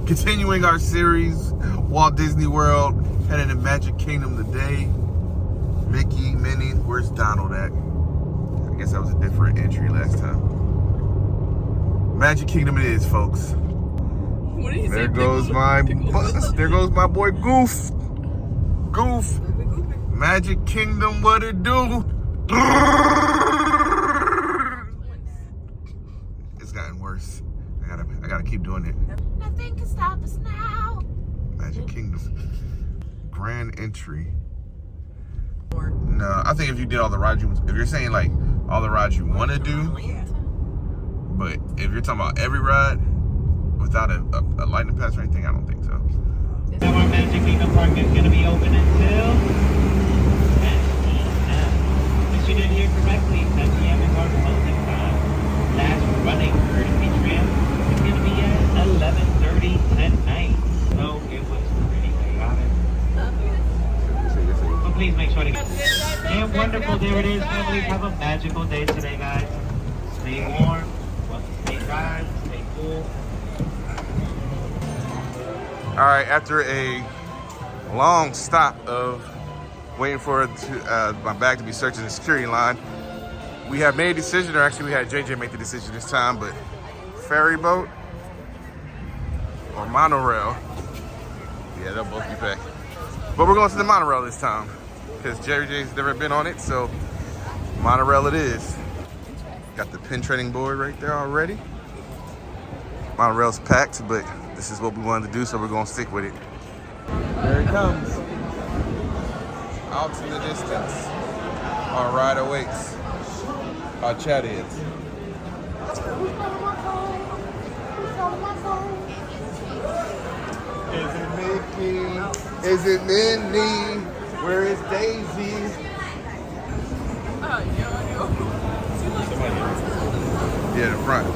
Continuing our series, Walt Disney World, heading to Magic Kingdom today. Mickey, Minnie, where's Donald at? I guess that was a different entry last time. Magic Kingdom it is, folks. What do you There goes my bus. There goes my boy Goof. Goof. Magic Kingdom, what it do? It's gotten worse. I gotta keep doing it. Nothing can stop us now. Magic Kingdom. Grand entry. No, I think if you did all the rides if you're saying like all the rides you want to do, but if you're talking about every ride without a lightning pass or anything, I don't think so. Now our Magic Kingdom Park is going to be open until 10 p.m. If you didn't hear correctly, 10 p.m. is our closing time. Last running courtesy tram is going to be at 11:30 tonight. So it was pretty chaotic. So please make sure to get and wonderful. There it is, families. Have a magical day today, guys. Stay warm, stay dry, stay cool. All right, after a long stop of waiting for my bag to be searched in the security line, we have made a decision, or actually we had JJ make the decision this time, but ferry boat or monorail. Yeah, they'll both be back. But we're going to the monorail this time because JJ's never been on it, so monorail it is. Got the pin trading board right there already. Monorail's packed, but this is what we wanted to do, so we're gonna stick with it. There it comes. Out in the distance. Our ride awaits. Our chat is. Is it Mickey? Is it Minnie? Where is Daisy? Yeah, the front.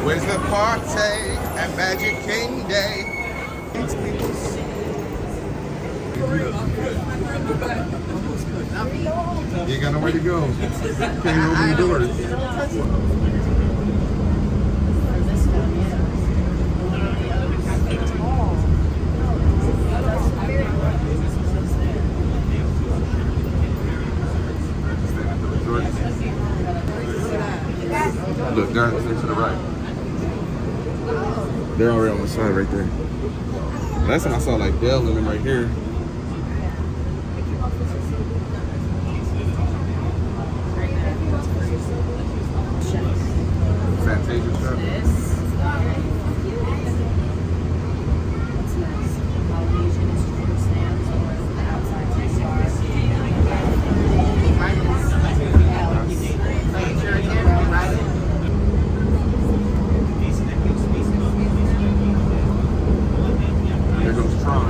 Where's the party at Magic King Day? You ain't got nowhere to go. Can't even open the doors. Look, guys, to the right. They're already on the side right there. Last time I saw like Dell and them right here. Fantasia stuff. There goes Tron.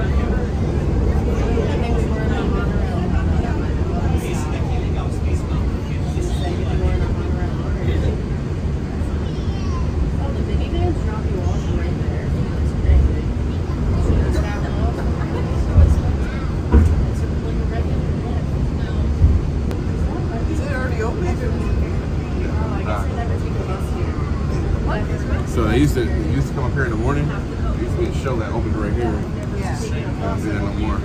So they used to come up here in the morning. There used to be a show that opened right here. Yeah. I don't see that no more.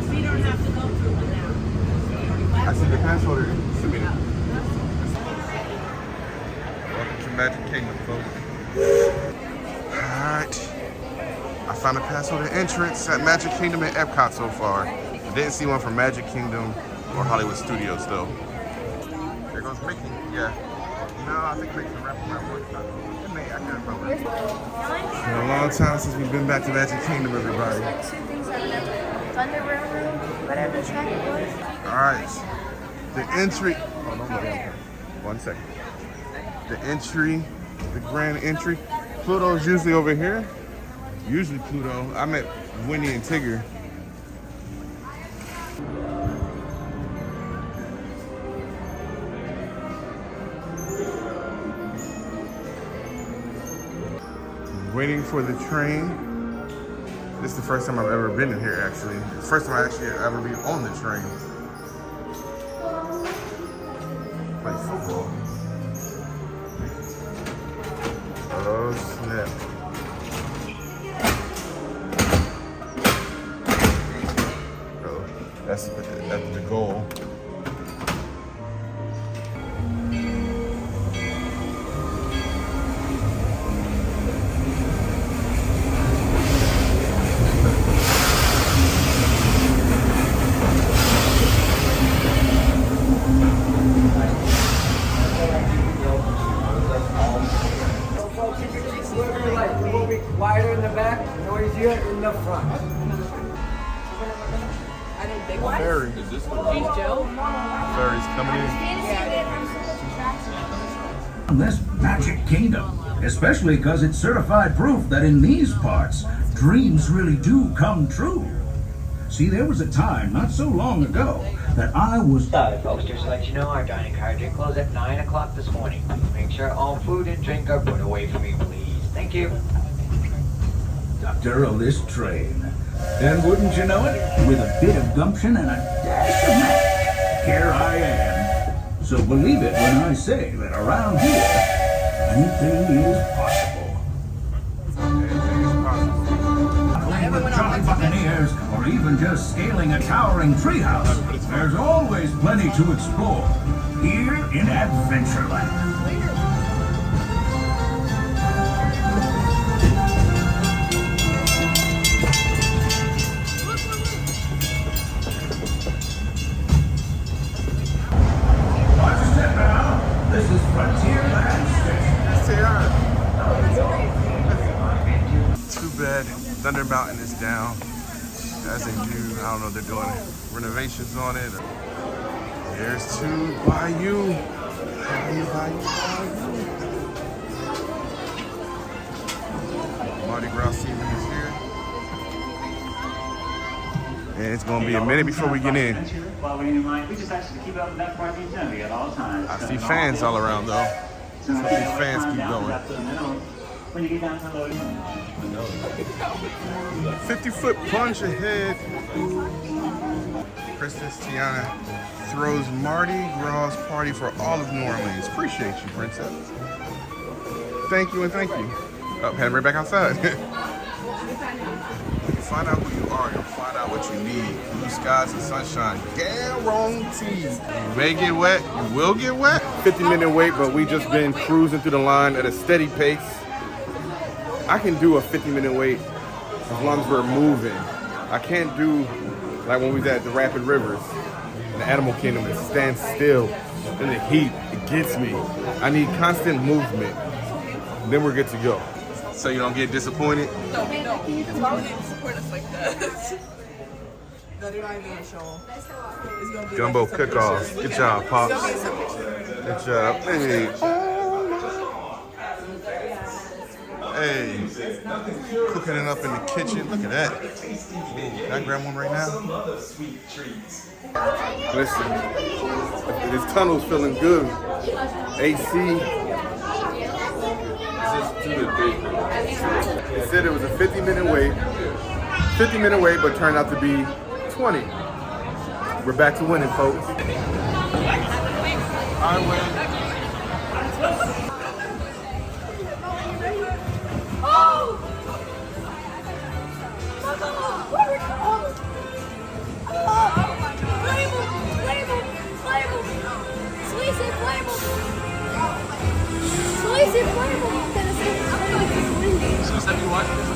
We don't have to go through it now. I see the pass holder submitted. Welcome to Magic Kingdom, folks. Alright. I found a pass holder entrance at Magic Kingdom and Epcot so far. I didn't see one for Magic Kingdom or Hollywood Studios though. There goes Mickey. Yeah. No, I think Mickey's around one time. I can't remember. It's been a long time since we've been back to Magic Kingdom, everybody. Two things I remember. Thunder Railroad, whatever track it was. Alright. The entry. Oh, don't look at me. 1 second. The entry, the grand entry. Pluto's usually over here. Usually Pluto. I met Winnie and Tigger. Waiting for the train. This is the first time I've ever been in here, actually. It's the first time I actually ever been on the train. Play football. the front. Ferry. Ferry's coming in. This magic kingdom, especially because it's certified proof that in these parts, dreams really do come true. See, there was a time not so long ago that I was... Sorry, folks, just to let you know, our dining car did close at 9 o'clock this morning. Make sure all food and drink are put away for me, please. Thank you. Conductor of this train. And wouldn't you know it, with a bit of gumption and a dash of magic, here I am. So believe it when I say that around here, anything is possible. Playing with Jolly Buccaneers, or even just scaling a towering treehouse, there's always plenty to explore here in Adventureland. This is Frontierland Station. Too bad Thunder Mountain is down. As they do, I don't know if they're doing renovations on it. Here's to Bayou. Bayou. Mardi Gras season is here. And it's gonna be a minute before we get in. We just ask you to keep up with that parking attendant at all times. I see fans all around though. So these fans keep going. When you get down to loading. 50-foot plunge ahead. Princess Tiana throws Mardi Gras party for all of New Orleans. Appreciate you, Princess. Thank you and thank you. Oh, heading right back outside. You find out who you are, you'll find out what you need. Blue skies and sunshine, guaranteed. You may get wet, you will get wet. 50-minute wait, but we just been cruising through the line at a steady pace. I can do a 50-minute wait as long as we're moving. I can't do like when we was at the Rapid Rivers in the Animal Kingdom and stand still in the heat. It gets me. I need constant movement. Then we're good to go. So you don't get disappointed? No. Because why would they support us like that? No, they're not even gonna show them. Jumbo cook-offs. Good job, Pops. Good job. Hey. Hey. Cooking it up in the kitchen. Look at that. Ooh, can I grab one right now? Listen. This tunnel's feeling good. AC. He said it was a 50-minute wait. 50-minute wait, but turned out to be 20. We're back to winning, folks. I win. Oh! Have you watched this?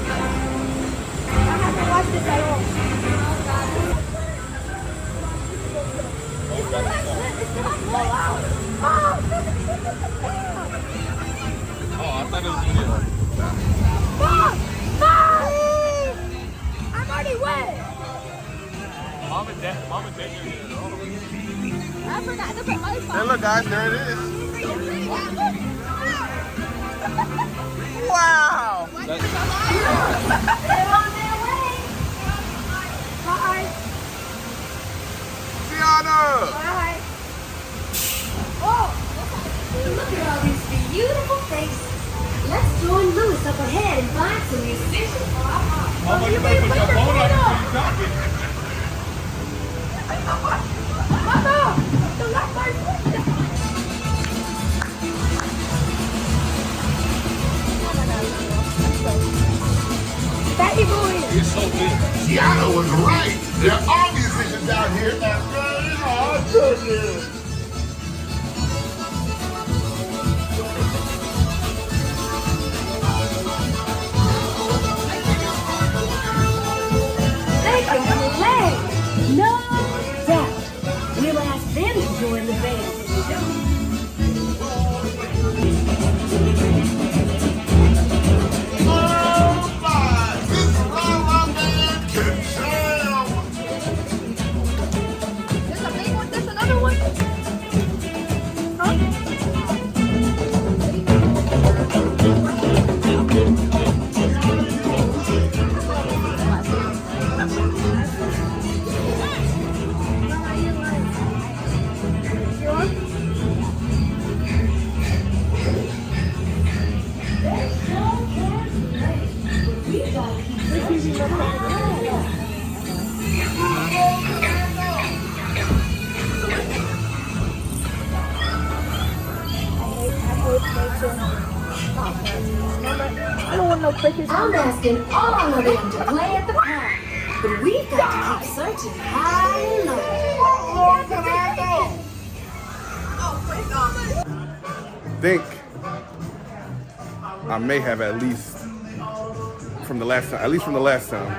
I haven't watched this at all. It's still not loud. Oh, I thought it was video. Mom! I'm already wet. Mom and Dad are here. I forgot to put my phone. Hey, look, guys, there it is. Wow! They're on their way. Bye. Tiana! Bye. Oh, look at all these beautiful faces. Let's join Louis up ahead and find some musicians. Mama, you better put your phone up before you talk it. Mama, the light bird's Fatty boy. It's so big. Tiana was right. There are musicians out here. That's right. Oh, goodness. They can play. No doubt. We'll ask them to join the band. Oh, my. This is Round Round I don't want no clickers. I'm asking all of them to play at the park, but we've got to keep searching high and low. Think I may have at least from the last time.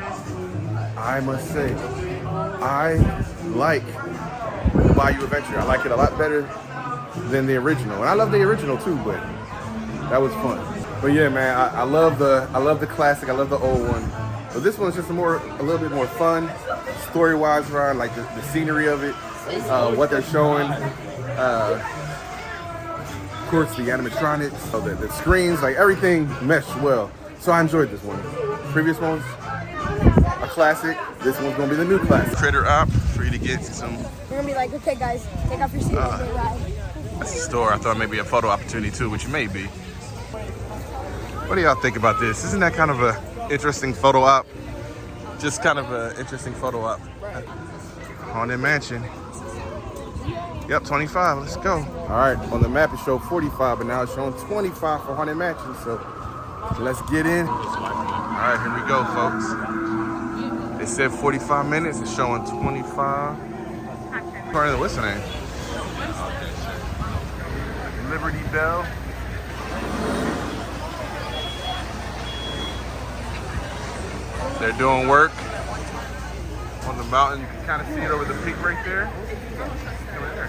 I must say, I like Bayou Adventure. I like it a lot better than the original, and I love the original too. But that was fun. But yeah, man, I love the classic. I love the old one. But this one's just a little bit more fun, story-wise, around like the scenery of it, what they're showing. Of course, the animatronics, the screens, like everything meshed well. So I enjoyed this one. Previous one's a classic. This one's gonna be the new classic. Trader app for you to get some. We're gonna be like, okay, guys, take off your seats and go ride. That's the store. I thought maybe a photo opportunity too, which may be. What do y'all think about this? Isn't that kind of a interesting photo op? Just kind of an interesting photo op. Haunted Mansion. Yep, 25. Let's go. All right, on the map it showed 45, but now it's showing 25 for Haunted Mansion. So let's get in. All right, here we go, folks. They said 45 minutes. It's showing 25. What's the name? Liberty Bell. They're doing work on the mountain. You can kind of see it over the peak right there. Over there.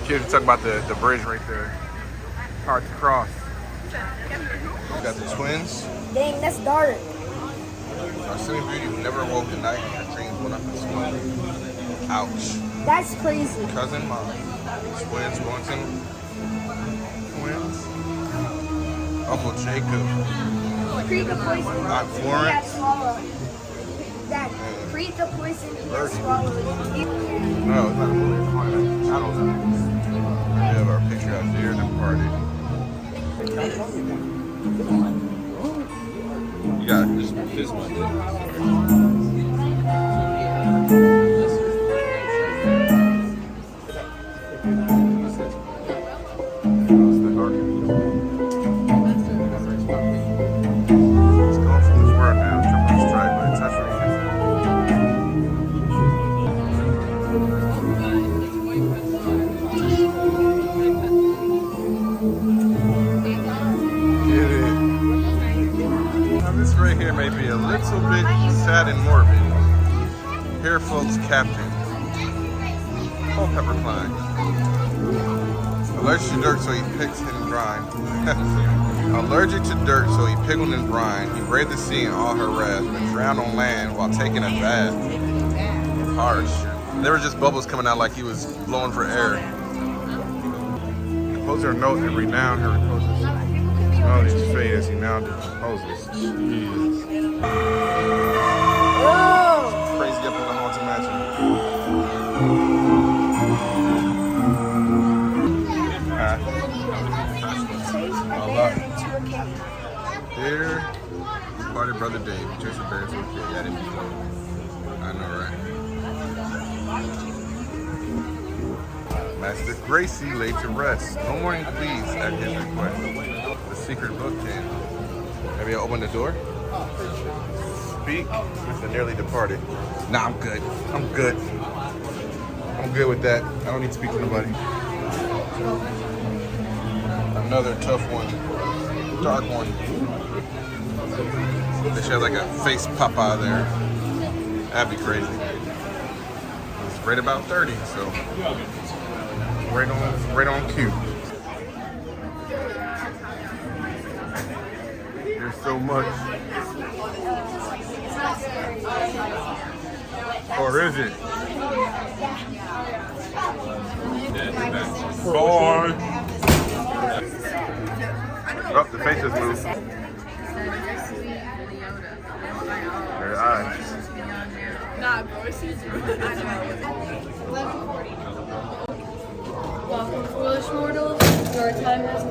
Kids talk about the bridge right there. Hard to cross. We got the twins. Dang, that's dark. Our silly beauty who never awoke at night and her dreams went up in smoke. Ouch. That's crazy. Cousin mom. Twins going to twins. Uncle Jacob. Create the poison. Aunt He Florence. had swallowed. Dad, create the poison. He had swallowed. No, it's not a movie. It's haunted. I don't know. We have our picture out there, the party. You got this one. Sad and morbid. Here, folks, Captain. Culpepper Klein. Allergic to dirt, so he picks and brine. Allergic to dirt, so he pickled and brine. He braved the sea in all her wrath, but drowned on land while taking a bath. Harsh. There were just bubbles coming out like he was blowing for air. Composer note every noun her reposes. Smell his fate as he now disposes. Jeez. Crazy up in the Haunted Mansion. Dear departed brother Dave, you chased a bear to a kid. Yeah, I didn't before. I know, right? Master Gracie laid to rest. No mourning, please, at his request. The secret book came. Have you opened the door? Speak with the nearly departed. Nah, I'm good. I'm good. I'm good with that. I don't need to speak to nobody. Another tough one. Dark one. They should have like a face pop out of there. That'd be crazy. It's right about 30, so right on cue. There's so much. Or is it? Bye. Oh, the face just moved. Very odd. Nah, bro, it's Welcome, foolish mortals. Your time has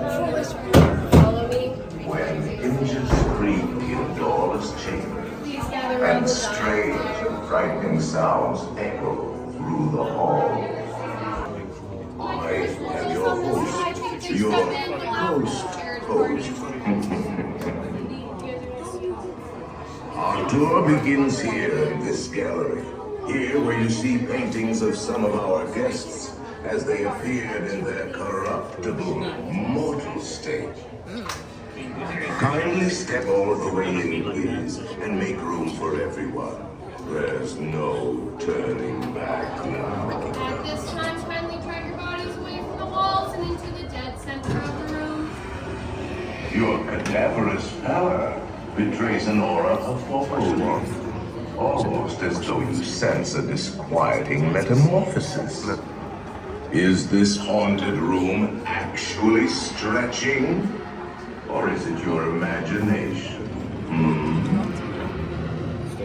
come. Follow me. When images scream in the doorless chamber, and strange and frightening sounds echo through the hall. I am your host, your Coast Post. Our tour begins here in this gallery. Here where you see paintings of some of our guests as they appeared in their corruptible, mortal state. Kindly step all the way in, please, and make room for everyone. There's no turning back now. At this time, kindly drag your bodies away from the walls and into the dead center of the room. Your cadaverous pallor betrays an aura of foreboding, almost as though you sense a disquieting metamorphosis. Is this haunted room actually stretching? Or is it your imagination?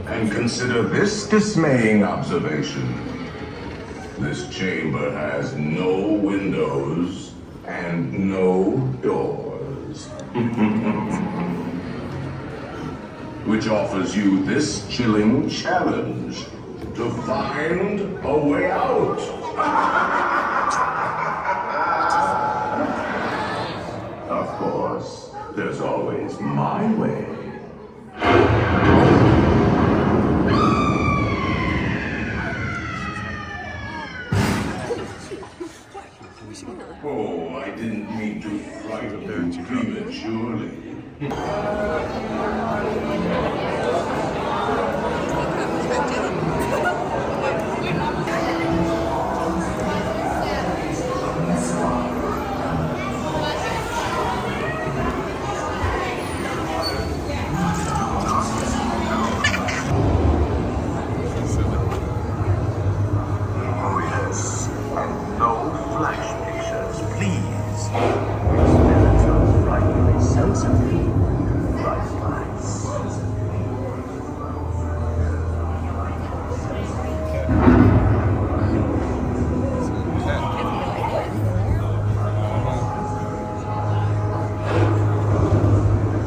And consider this dismaying observation. This chamber has no windows and no doors. Which offers you this chilling challenge to find a way out. Of course, there's always my way. Oh, I didn't mean to frighten you prematurely. Oh yes, and no flash pictures, please. Spiritual rightly sensitive, bright lights.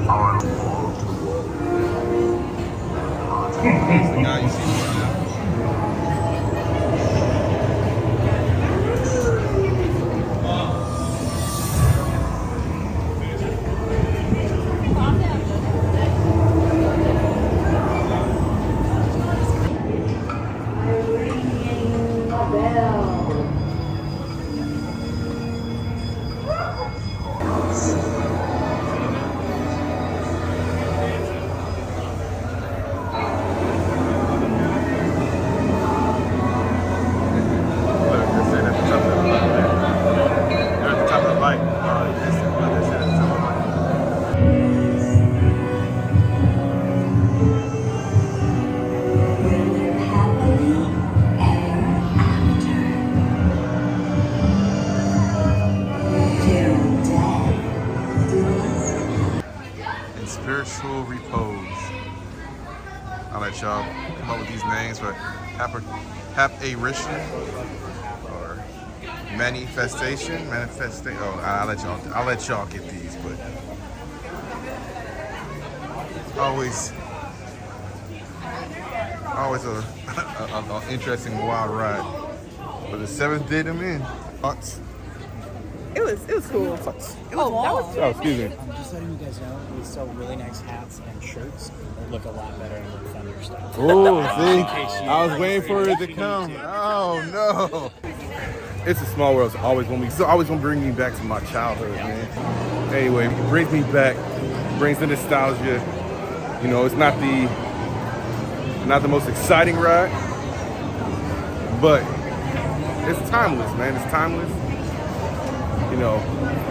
Our wall to Spiritual repose. I'll let y'all come up with these names, but apparition or manifestation. Oh, I'll let y'all get these, but always an interesting wild ride. But the 7th day I'm in. Thoughts? It was cool. It was long. Oh, excuse me. Just letting you guys know, we sell really nice hats and shirts that look a lot better in the Thunder style. Oh, see? I was waiting for it to come. Oh, no. It's a small world. It's always gonna bring me back to my childhood, man. Anyway, it brings me back, brings the nostalgia. You know, it's not the most exciting ride, but it's timeless, man. It's timeless. You know,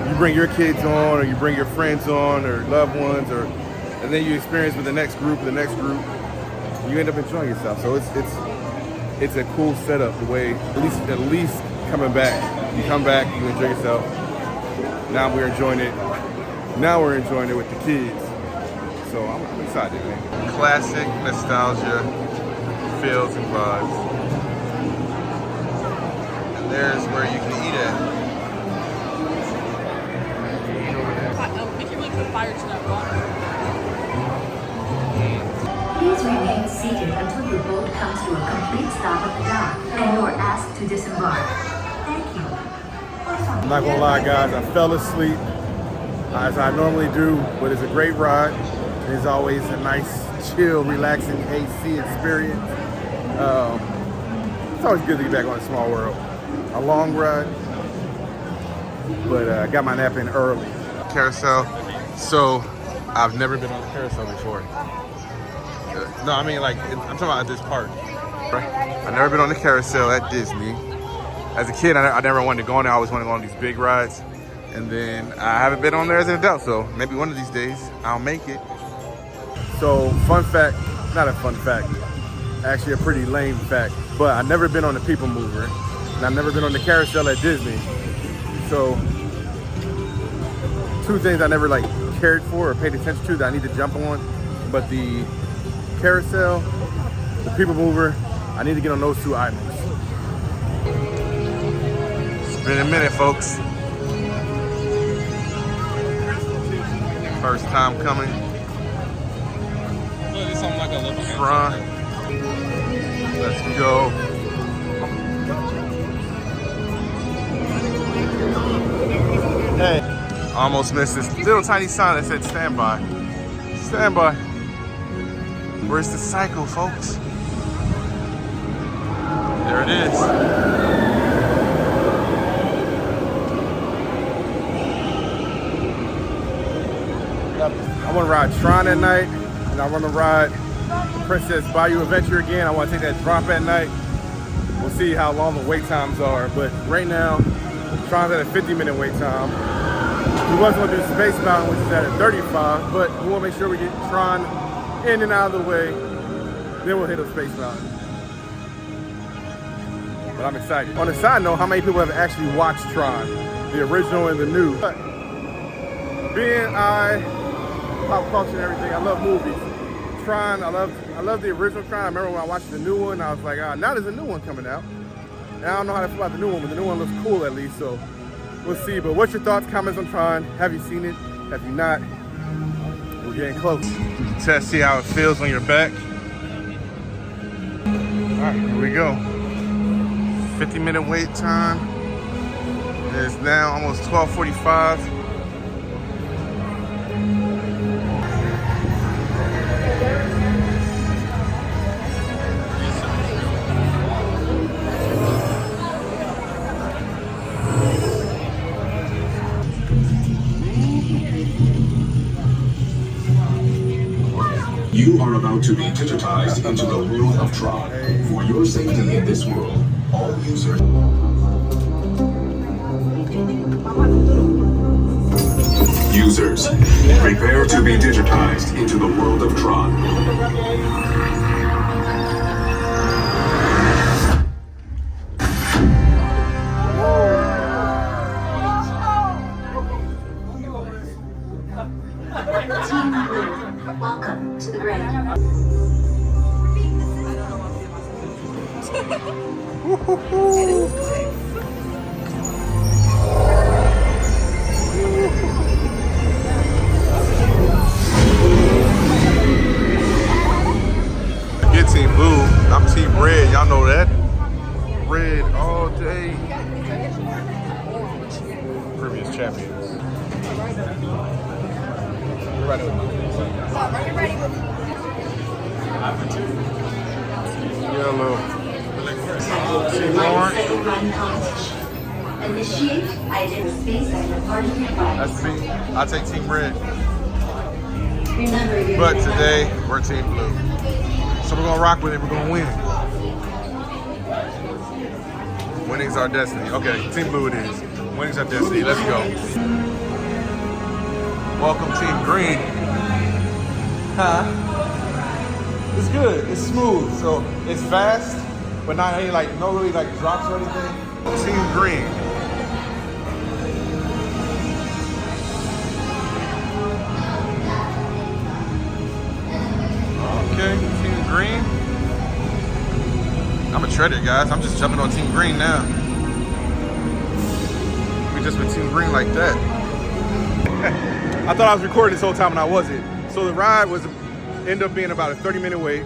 you bring your kids on, or you bring your friends on, or loved ones, and then you experience with the next group, you end up enjoying yourself. So it's a cool setup. The way, at least coming back, you come back, you enjoy yourself. Now we're enjoying it. Now we're enjoying it with the kids. So I'm excited, man. Classic nostalgia, feels and vibes. And there's where you can eat at. Please remain seated until your boat comes to a complete stop at the dock and you're asked to disembark. Thank you. I'm not gonna lie, guys, I fell asleep as I normally do, but it's a great ride. It's always a nice, chill, relaxing AC experience. It's always good to get back on a Small World. A long ride, but I got my nap in early. Carousel. So I've never been on a carousel before. No, I mean like I'm talking about at this park. Right? I've never been on the carousel at Disney. As a kid, I never wanted to go on there. I always wanted to go on these big rides. And then I haven't been on there as an adult, so maybe one of these days I'll make it. So fun fact, not a fun fact, actually a pretty lame fact, but I've never been on the People Mover, and I've never been on the carousel at Disney. So two things I never like cared for or paid attention to that I need to jump on, but the carousel, the People Mover, I need to get on those two items. It's been a minute, folks. First time coming. Tron. Let's go. Hey, almost missed this little tiny sign that said stand by. Stand by. Where's the cycle, folks? There it is. I want to ride Tron at night, and I want to ride Princess Bayou Adventure again. I want to take that drop at night. We'll see how long the wait times are, but right now, Tron's at a 50-minute wait time. We was going to do Space Mountain, which is at a 35, but we want to make sure we get Tron in and out of the way, then we'll hit up Space Mountain. But I'm excited. On a side note, how many people have actually watched Tron, the original and the new? But being pop culture and everything, I love movies. Tron, I love the original Tron. I remember when I watched the new one, I was like, now there's a new one coming out. And I don't know how to feel about the new one, but the new one looks cool at least, so we'll see. But what's your thoughts, comments on Tron? Have you seen it? Have you not? We're getting close. Test, see how it feels on your back. All right, here we go. 50-minute wait time. It is now almost 12:45. You are about to be digitized into the world of Tron. For your safety in this world, all users... Users, prepare to be digitized into the world of Tron. Welcome to the grid. Get Team Blue. I'm Team Red. Y'all know that. Red all day. Previous champions. You're ready with me. Yellow. Team Orange. Initiate item space and departure. That's me. I take Team Red. Remember, But today, we're Team Blue. So we're gonna rock with it, we're gonna win. Winning's our destiny. Okay, Team Blue it is. Winning's our destiny, let's go. Welcome Team Green. Huh? It's good, it's smooth. So it's fast, but not any no really drops or anything. Team Green. Okay, Team Green. I'm a treader, guys. I'm just jumping on Team Green now. We just went Team Green like that. I thought I was recording this whole time and I wasn't. So the ride ended up being about a 30-minute wait.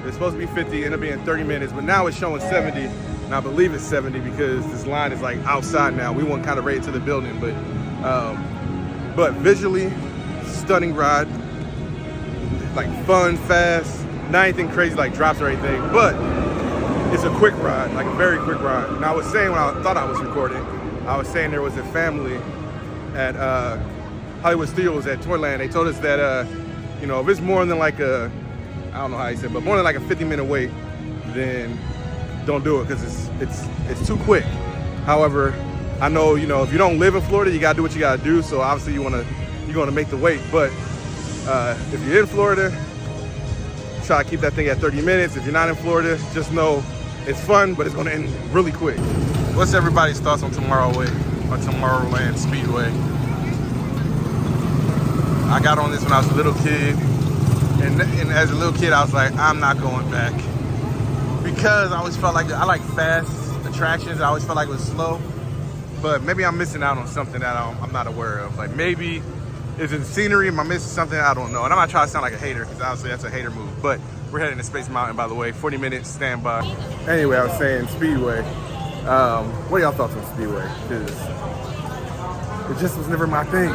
It's supposed to be 50, ended up being 30 minutes, but now it's showing 70, and I believe it's 70 because this line is outside now. We went kind of right into the building, but But visually, stunning ride. Like fun, fast, not anything crazy like drops or anything, but it's a quick ride, like a very quick ride. And I was saying when I thought I was recording, I was saying there was a family at Hollywood Studios at Toyland. They told us that, you know, if it's more than like I don't know how you said, but more than like a 50-minute wait, then don't do it because it's too quick. However, I know, you know, if you don't live in Florida, you gotta do what you gotta do. So obviously you're gonna make the wait. But if you're in Florida, try to keep that thing at 30 minutes. If you're not in Florida, just know it's fun, but it's gonna end really quick. What's everybody's thoughts on Tomorrowland Speedway? I got on this when I was a little kid, and as a little kid, I was like, I'm not going back. Because I always felt like, I like fast attractions. I always felt like it was slow, but maybe I'm missing out on something that I'm not aware of. Like maybe, is it scenery? Am I missing something? I don't know. And I'm not trying to sound like a hater, because obviously that's a hater move, but we're heading to Space Mountain, by the way. 40 minutes, stand by. Anyway, I was saying Speedway. What are y'all thoughts on Speedway? Because it just was never my thing.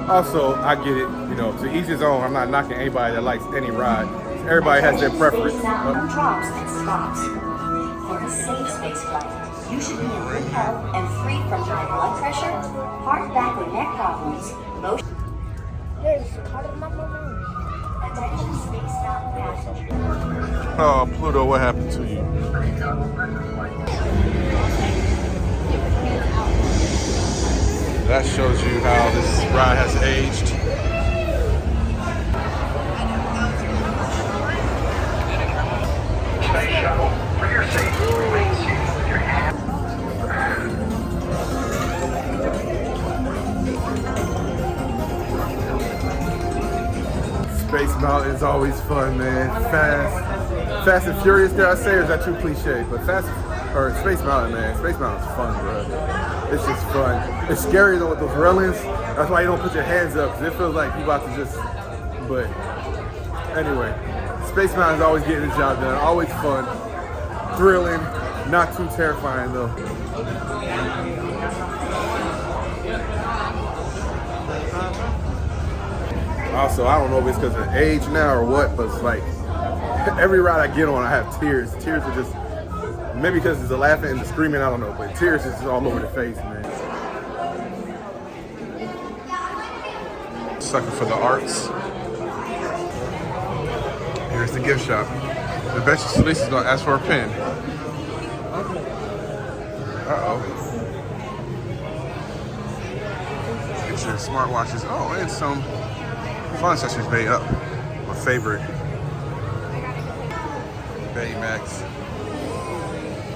Also, I get it, you know, to each his own. I'm not knocking anybody that likes any ride. Everybody has their preference. Drops and stops. For a safe space flight, you should be in good health and free from high blood pressure, heart, back, or neck problems, motion. Attention Space Mountain passengers. Oh, Pluto, what happened to you? That shows you how this ride has aged. Space shuttle, for your safety, remain seated with your hands. Space Mountain is always fun, man. Fast and Furious, dare I say, or is that too cliche? But Space Mountain, man. Space Mountain's fun, bro. It's just fun. It's scary though with those railings. That's why you don't put your hands up, because it feels like you about to just, but anyway. Space Mountain's always getting the job done. Always fun, thrilling, not too terrifying though. Also, I don't know if it's because of age now or what, but it's like every ride I get on, I have tears. Tears are just, maybe because it's the laughing and the screaming, I don't know, but tears is just all over the face, man. Sucker for the arts. Here's the gift shop. The best Celeste is gonna ask for a pen. Uh-oh. Get your smartwatches. Oh, and some fun accessories. Bay up. My favorite. Bay Max.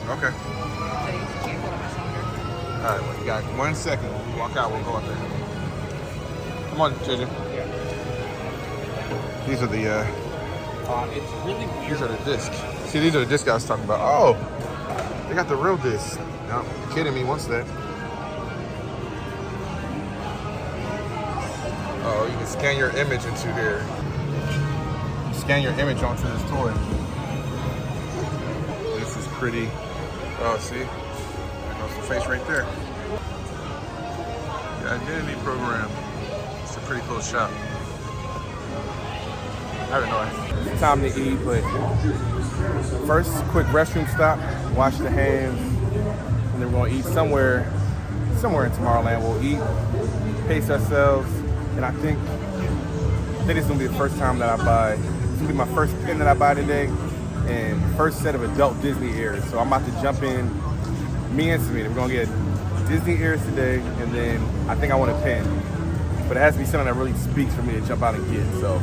Okay. Alright, well, you got 1 second. When you walk out, we'll go up there. Come on, JJ. These are the it's really weird. These are the discs. See, these are the discs I was talking about. Oh, they got the real discs. No, you're kidding me. What's that? Oh, you can scan your image into here. You scan your image onto this toy. This is pretty. Oh, see? There goes the face right there. The identity program. It's a pretty cool shop. I don't know. It's time to eat, but first, quick restroom stop, wash the hands, and then we're gonna eat somewhere in Tomorrowland. We'll eat, pace ourselves, and I think it's gonna be the first time that I buy. It's gonna be my first pen that I buy today, and first set of adult Disney ears. So I'm about to jump in. Me and Samita, we're gonna get Disney ears today, and then I think I want a pen, but it has to be something that really speaks for me to jump out and get. So.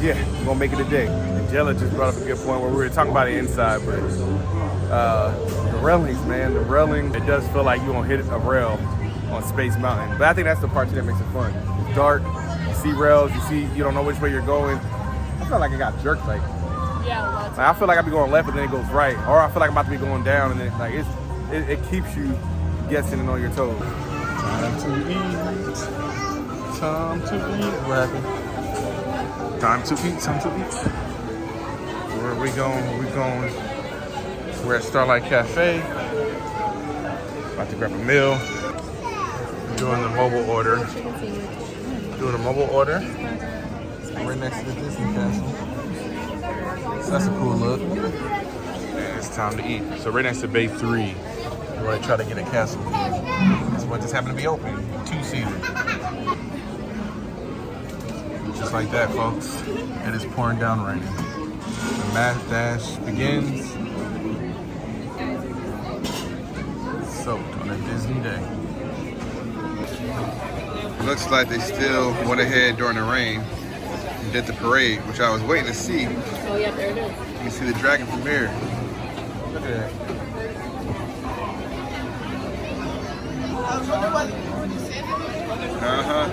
Yeah, we're gonna make it a day. And Jella just brought up a good point where we were talking about it inside, but the railings, man, the railing, it does feel like you're gonna hit a rail on Space Mountain. But I think that's the part that makes it fun. It's dark, you see rails, you don't know which way you're going. I feel like I got jerked, like. Yeah, lots. I feel like I be going left and then it goes right, or I feel like I'm about to be going down and then like it keeps you guessing and on your toes. Time to eat. Time to eat. What happened? Time to eat, time to eat. Where are we going? We're at Starlight Cafe. About to grab a meal. Doing the mobile order. Doing a mobile order. Right next to the Disney Castle. So that's a cool look. And it's time to eat. So right next to Bay 3. We're going to try to get a castle here. This one just happened to be open. 2-seater. Just like that, folks. It is pouring down raining. The math dash begins. Soaked on a Disney day. Looks like they still went ahead during the rain and did the parade, which I was waiting to see. Oh, yeah, there it is. You can see the dragon from here. Look at that. Uh-huh.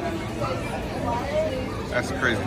That's crazy.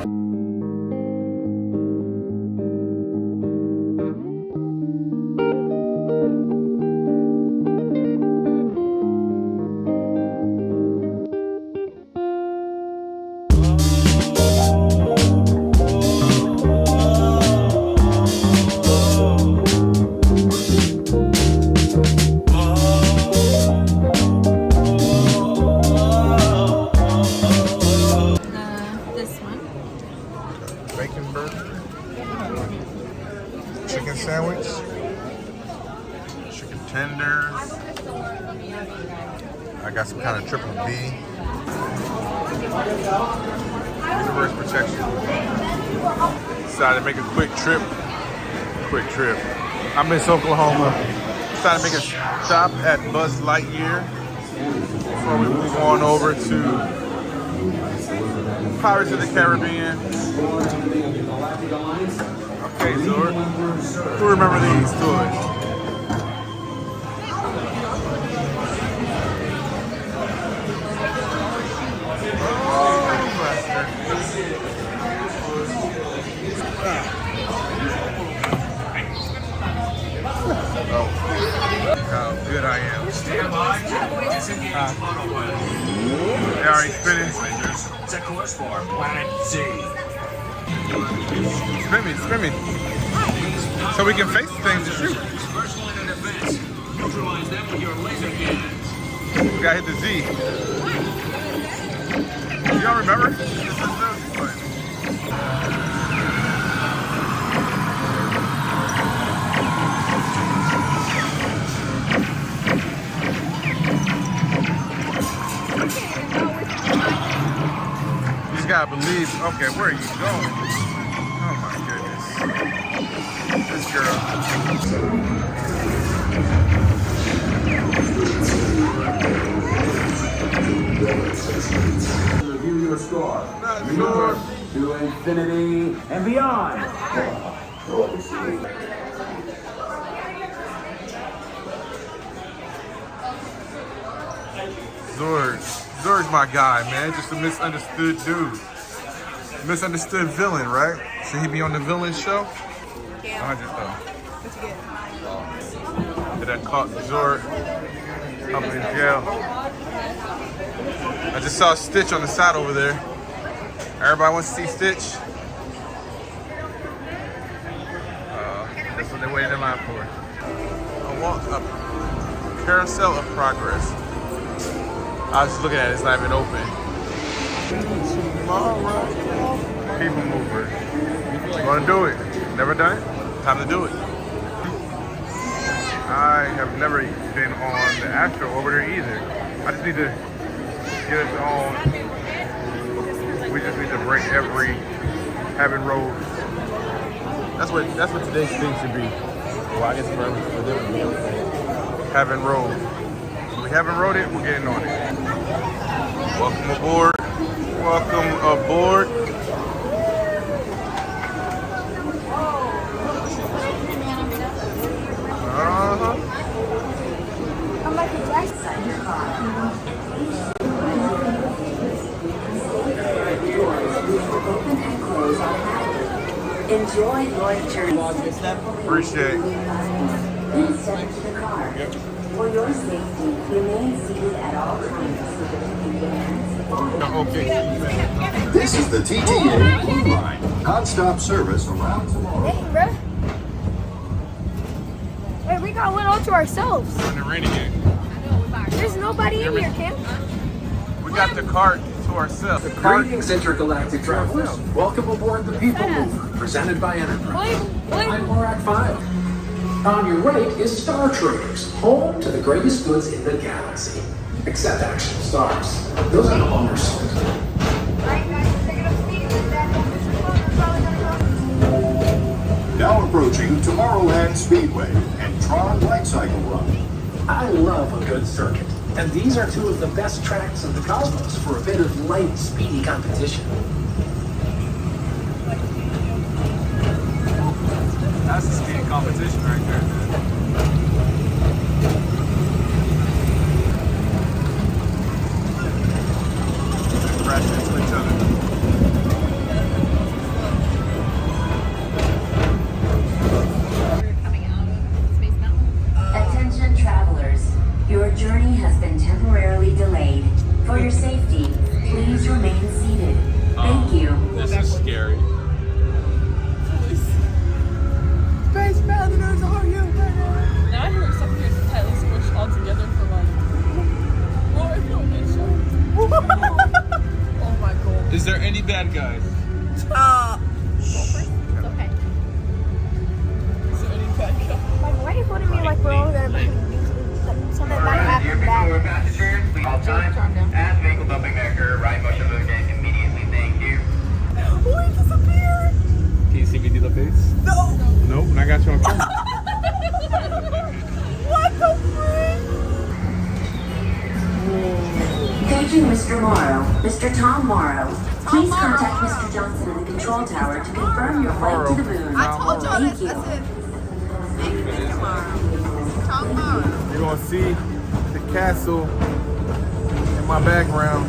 Chicken sandwich, chicken tenders. I got some kind of triple B. Universe protection. Decided to make a quick trip. I miss Oklahoma. Decided to make a stop at Buzz Lightyear before we move on over to Pirates of the Caribbean. Okay, Zord. Who remember these toys? Oh, how good I am. Stand by. Disengage photo one. They already spinning. Set course for Planet Z. Spin me. So we can face things to shoot. First line of defense. Neutralize them with your laser cannons. We gotta hit the Z. Y'all remember? This is the button. You just gotta believe. Okay, where are you going? Oh my goodness. This girl. Review your score. Remember, to infinity and beyond. Zord's my guy, man. Just a misunderstood dude. Misunderstood villain, right? Should he be on the villain show? 100 though. Did that caught Zord up in jail? I just saw Stitch on the side over there. Everybody wants to see Stitch. That's what they're waiting in line for. A carousel of progress. I was just looking at it, it's not even open. People mover. Wanna do it? Never done it? Time to do it. I have never been on the Astro Orbiter either. I just need to get it on. We just need to break every Haven Road. That's what today's thing should be. Well, I guess for them to be Haven Road. If we haven't rode it, we're getting on it. Welcome aboard. Welcome aboard. I'm like a inside your car. Open and close automatically. Enjoy your journey. Appreciate it. Then step into the car. Yep. For your safety, remain seated at all times so that you can get hands on. Okay. This is the TTA Blue Line. Non-stop service around tomorrow. Hey, bro. Wait, we got one all to ourselves. It's starting to rain again. There's nobody in here, Kim. got the cart to ourselves. Greetings, intergalactic travelers. Welcome aboard the People Mover, presented by Enterprise. I'm Morak 5. On your right is Star Traders, home to the greatest goods in the galaxy. Except actual stars. Those are the lumber stores. Now approaching Tomorrowland Speedway and Tron Light Cycle Run. I love a good circuit, and these are two of the best tracks in the cosmos for a bit of light, speedy competition. That's a speedy competition right there. Crash into each other. Attention travelers, your journey has been temporarily delayed. For your safety, please remain seated. Thank you. This is scary. Space Mountainers, are you ready? Now I hear some here tightly squished all together for like. Oh, I feel good show. Oh my god. Is there any bad guys? It's okay. Is there any bad guys? Like, why are you putting me like we're all there? Something about to happen bad. Passengers, please all time. As vehicle bumping occur, right motion of the gate immediately. Thank you. Oh, he disappeared. Can you see me do the face? No. Nope, and I got you on camera. What the frick? Thank you, Mr. Morrow. Mr. Tom Morrow. Please contact Mr. Johnson in the control tower to confirm your flight to the moon. I told y'all Thank this. you. That's it. Thank you, Mr. Morrow. Tom Morrow. You're gonna see the castle in my background.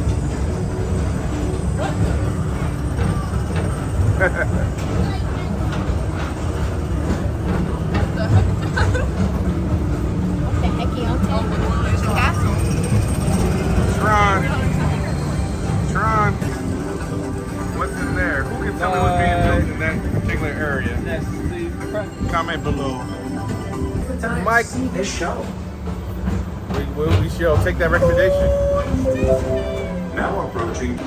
There's a castle. Tron. What's in there? Who can tell me what's being built in that particular area? Comment below. Mike, See this show. we shall take that recommendation. Now approaching.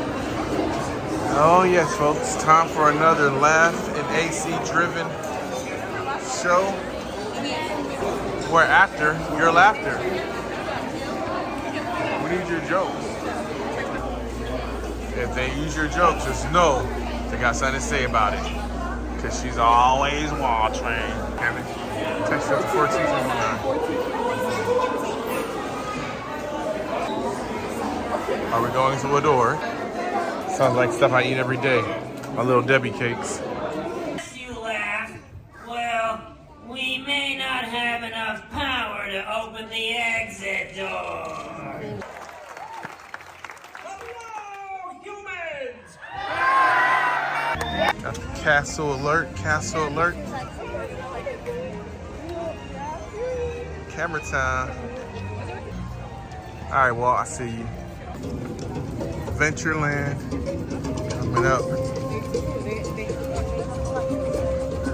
Oh yes, folks, time for another laugh and AC-driven show. Where after your laughter, we need your jokes. If they use your jokes, just know they got something to say about it. Cause she's always watching. Text up to 14. Are we going to a door? Sounds like stuff I eat every day. My little Debbie cakes. You laugh. Well, we may not have enough power to open the exit door. Hello, humans! Got the castle alert, castle alert. Camera time. All right, well, I see you. Ventureland coming up.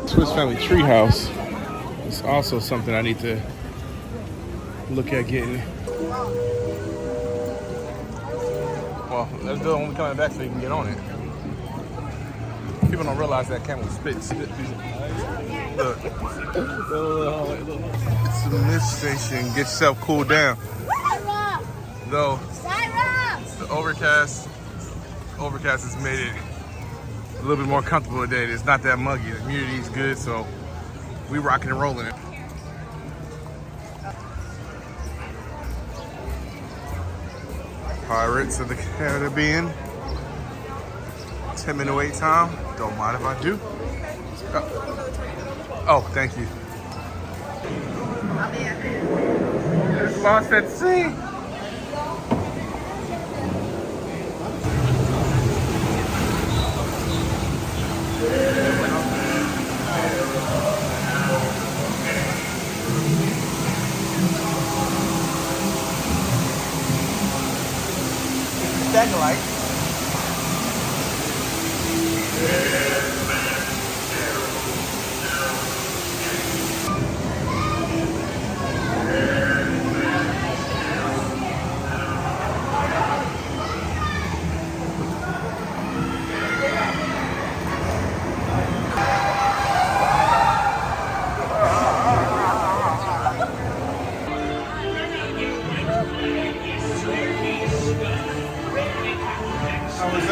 Swiss Family Treehouse is also something I need to look at getting. Well, that's the only coming back so you can get on it. People don't realize that camel spit. Look. It's a mist station. Get yourself cooled down. Though the overcast has made it a little bit more comfortable today. It's not that muggy. The humidity is good, so we rocking and rolling it. Pirates of the Caribbean. 10-minute wait time. Don't mind if I do. Oh, thank you. Lost at sea. Satellite.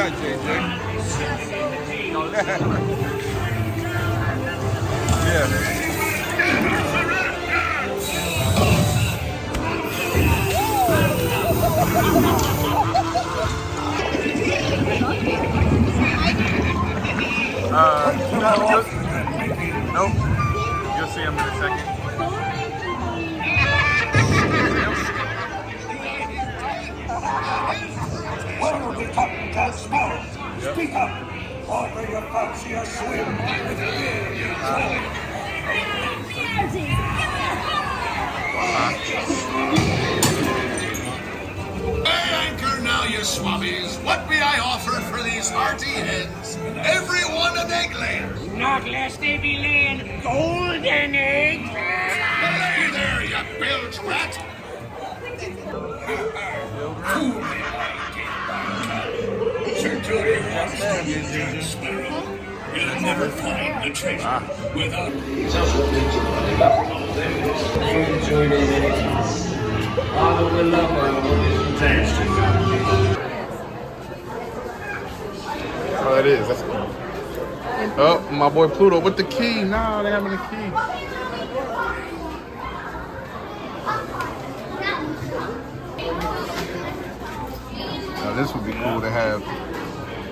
shot, JJ. Yeah. Nope. You'll see him in a second. What are we talking about, Sparrow? Speak up, or may your fancy a swim with Hey, anchor now, you swabbies. What may I offer for these hearty hens? Every one an egg layer. Not lest they be laying golden eggs. Lay there, you bilge rat. You'll never find the treasure without. Oh, it is. That's cool. Oh, my boy Pluto with the key. Nah, they having the key. Now, this would be cool to have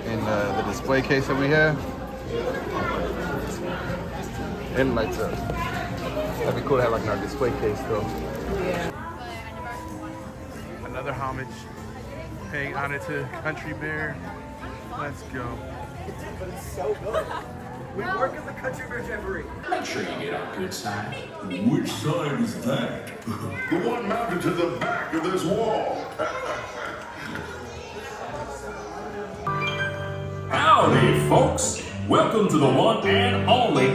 in the display case that we have. And like that'd be cool to have like in our display case though. Yeah. Another homage paying honor to Country Bear. Let's go. But it's so good. We work at the Country Bear Jamboree. Make sure you get on good side. Which side is that? The one mounted to the back of this wall. Howdy, folks. Welcome to the one and only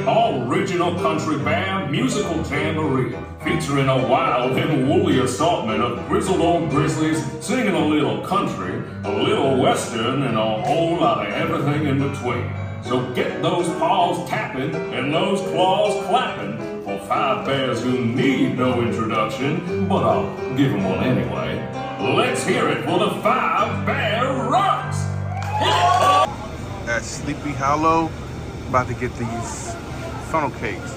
original Country Bear musical jamboree, featuring a wild and woolly assortment of grizzled old grizzlies singing a little country, a little western, and a whole lot of everything in between. So get those paws tapping and those claws clapping for 5 bears who need no introduction, but I'll give them one anyway. Let's hear it for the 5 Bear Rocks! At Sleepy Hollow, about to get these funnel cakes.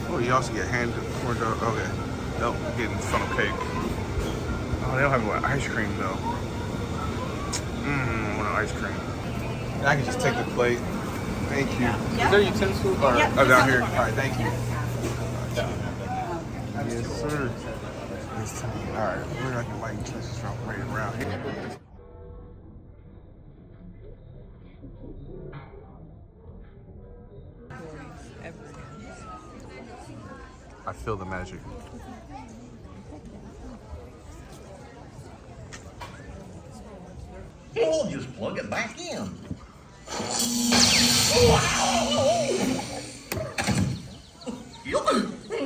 Oh, you also get hand corn dog. Okay, nope, getting funnel cake. Oh, they don't have what, ice cream though. I want ice cream. And I can just take the plate. Thank you. Is there utensil or down here? All right, thank you. Yes, sir. This time. All right, where I can buy utensils from? Right around here. I feel the magic. We'll just plug it back in.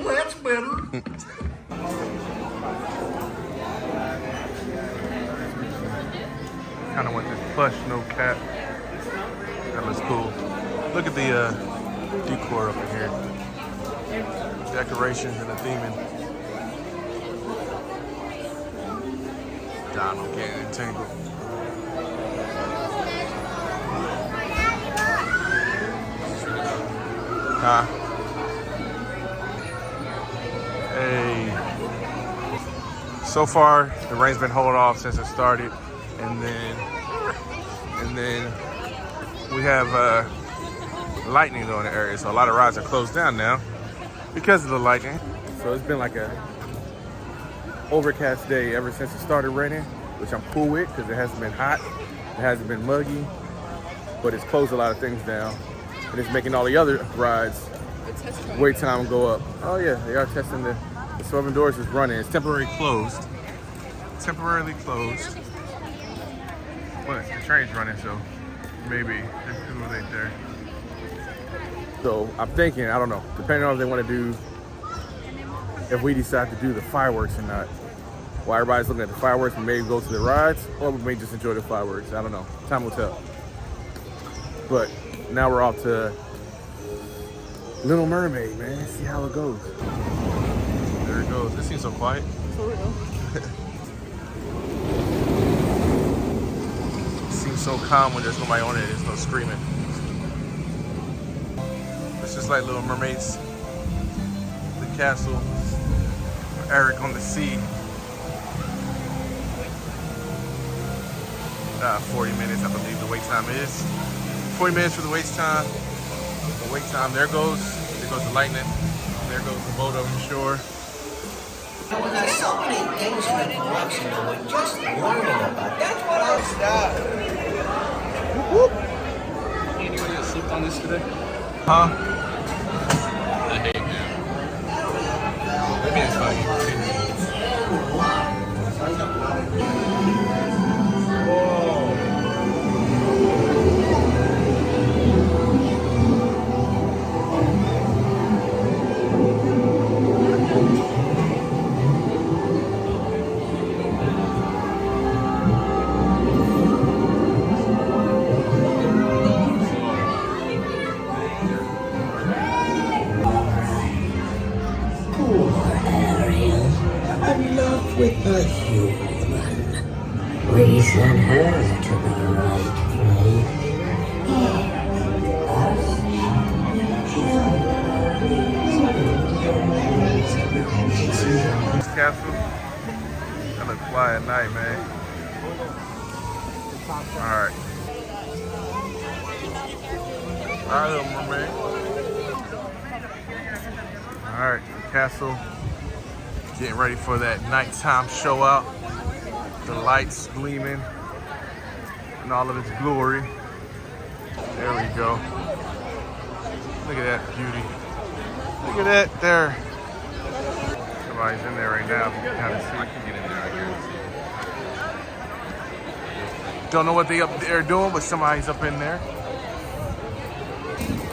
That's better. Kind of want this plush, no cap. That looks cool. Look at the decor up in here. Decorations and the theming. Donald getting entangled. Huh? Hey. So far, the rain's been holding off since it started, and then we have lightning though in the area, so a lot of rides are closed down now because of the lightning. So it's been like a overcast day ever since it started raining, which I'm cool with because it hasn't been hot, it hasn't been muggy, but it's closed a lot of things down, and it's making all the other rides wait time go up. Oh yeah, they are testing the Swerving Doors is running. It's temporarily closed. Temporarily closed. But the train's running, so maybe there's people right there. So I'm thinking, I don't know, depending on if they want to do, if we decide to do the fireworks or not. While everybody's looking at the fireworks, we may go to the rides, or we may just enjoy the fireworks. I don't know. Time will tell. But now we're off to Little Mermaid, man. See how it goes. There it goes. This seems so quiet. For real. Seems so calm when there's nobody on it. There's no screaming. It's just like Little Mermaids. The castle. Eric on the sea. 40 minutes, I believe the wait time is. 40 minutes for the wait time. The wait time. There goes the lightning. There goes the boat over the shore. There's so many things in the collection that we're just learning about. That's what I stop. Whoop. Anybody else slept on this today? Huh? I hate that. Maybe it's fine. With a human. We sent her to the right place. This castle, that look fly at night, man. Alright. Alright, Little Mermaid. Alright, castle. Getting ready for that nighttime show out. The lights gleaming in all of its glory. There we go. Look at that beauty. Look at that there. Somebody's in there right now. You can kind of see. I can get in there, I guarantee. Don't know what they up there doing, but somebody's up in there.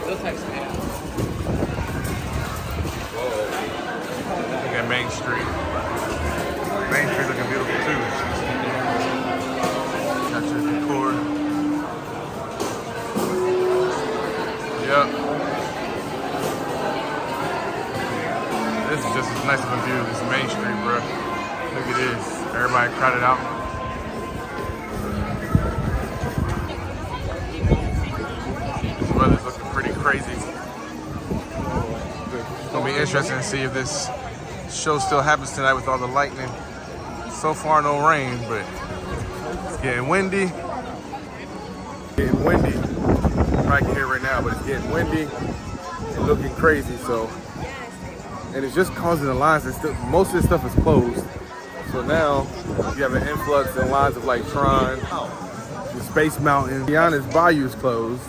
Those types of hands. Look at Main Street. Main Street looking beautiful too. Got your decor. Yep. This is just as nice of a view as Main Street, bro. Look at this. Everybody crowded out. This weather's looking pretty crazy. It's gonna be interesting to see if this show still happens tonight with all the lightning. So far, no rain, but it's getting windy. Getting windy. I can hear it right now, but it's getting windy and looking crazy. So, and it's just causing the lines. Most of this stuff is closed. So now you have an influx in lines of like Tron, the Space Mountain. Tiana's Bayou is closed.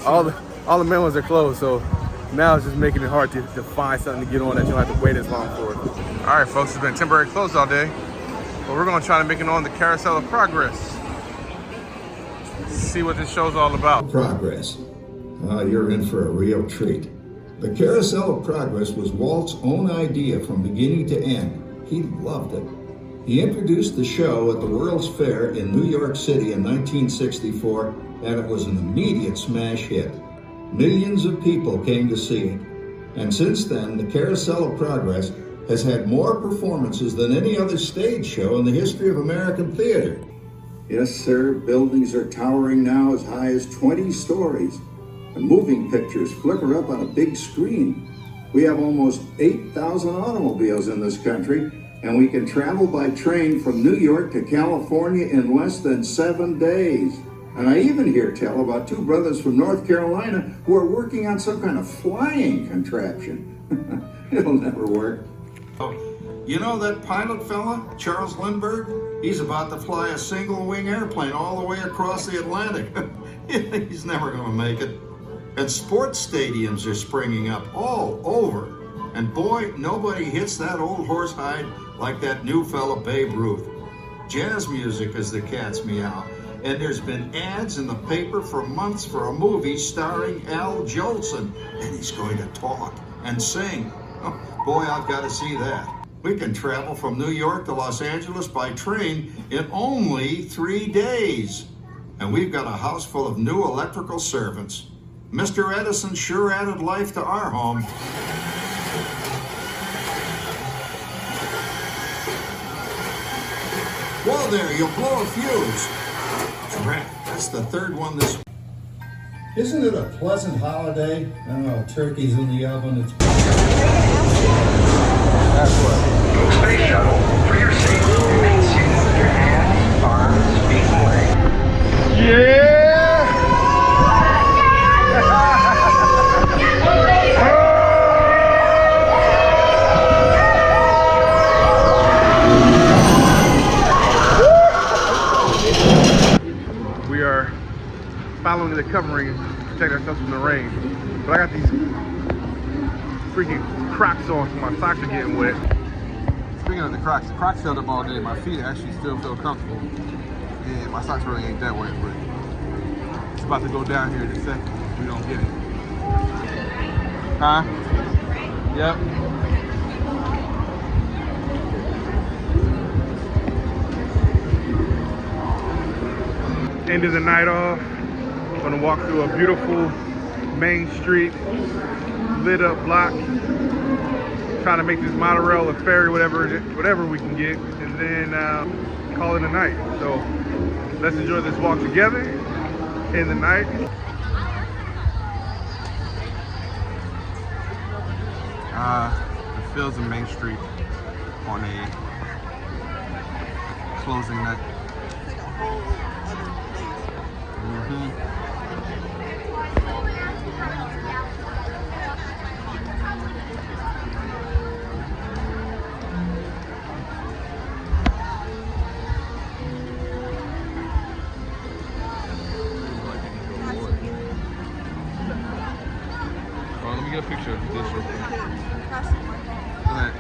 all the main ones are closed. So now it's just making it hard to find something to get on that you don't have to wait as long for. All right, folks, it's been temporary closed all day, but we're gonna try to make it on the Carousel of Progress. See what this show's all about. Progress. You're in for a real treat. The Carousel of Progress was Walt's own idea from beginning to end. He loved it. He introduced the show at the World's Fair in New York City in 1964, and it was an immediate smash hit. Millions of people came to see it. And since then, the Carousel of Progress has had more performances than any other stage show in the history of American theater. Yes, sir, buildings are towering now as high as 20 stories. And moving pictures flicker up on a big screen. We have almost 8,000 automobiles in this country, and we can travel by train from New York to California in less than 7 days. And I even hear tell about two brothers from North Carolina who are working on some kind of flying contraption. It'll never work. You know that pilot fella, Charles Lindbergh? He's about to fly a single-wing airplane all the way across the Atlantic. He's never going to make it. And sports stadiums are springing up all over. And boy, nobody hits that old horsehide like that new fella Babe Ruth. Jazz music is the cat's meow. And there's been ads in the paper for months for a movie starring Al Jolson. And he's going to talk and sing. Oh, boy, I've got to see that. We can travel from New York to Los Angeles by train in only 3 days. And we've got a house full of new electrical servants. Mr. Edison sure added life to our home. Whoa there, you'll blow a fuse. Crap, that's the third one this week. Isn't it a pleasant holiday? Oh, turkey's in the oven. It's That's what. Space shuttle, for your safety, remain seated with your hands, arms, feet, and legs. We are following the covering to protect ourselves from the rain. But I got these freaking Crocs on, so my socks are getting wet. Speaking of the Crocs held up all day. My feet actually still feel comfortable. And my socks really ain't that wet, but it's about to go down here in a second. We don't get it. Huh? Yep. Ended the night off. Gonna walk through a beautiful main street, lit up block. Trying to make this monorail, a ferry, whatever we can get, and then call it a night. So let's enjoy this walk together in the night. The fields of Main Street on a closing night. Let me get a picture of this real quick. Go ahead.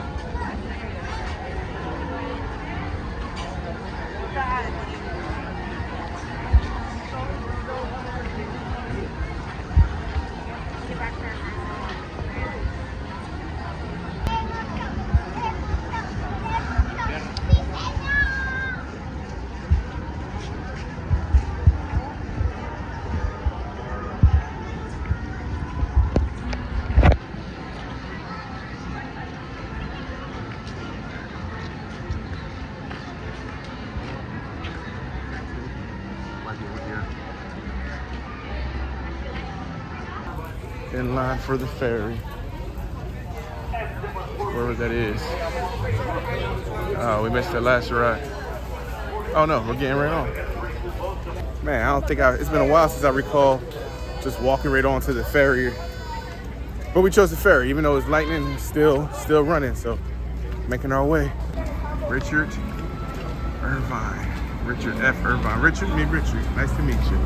In line for the ferry, wherever that is. Oh, we missed that last ride. Oh no, we're getting right on. Man, I don't think it's been a while since I recall just walking right on to the ferry. But we chose the ferry, even though it's lightning, it's still running, so making our way. Richard Irvine. Richard F. Irvine. Richard, meet Richard. Nice to meet you.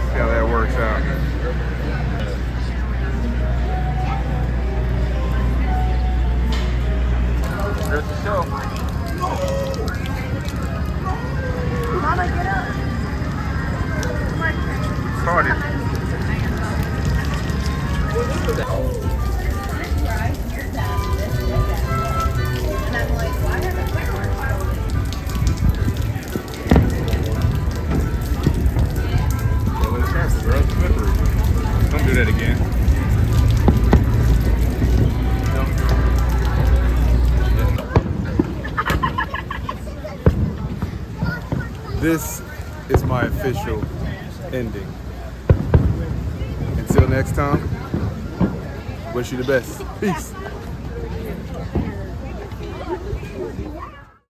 See how that works out. Here's the show. Mama, get up. Started. And I'm like, why are the fireworks Don't do that again. This is my official ending. Until next time, wish you the best. Peace.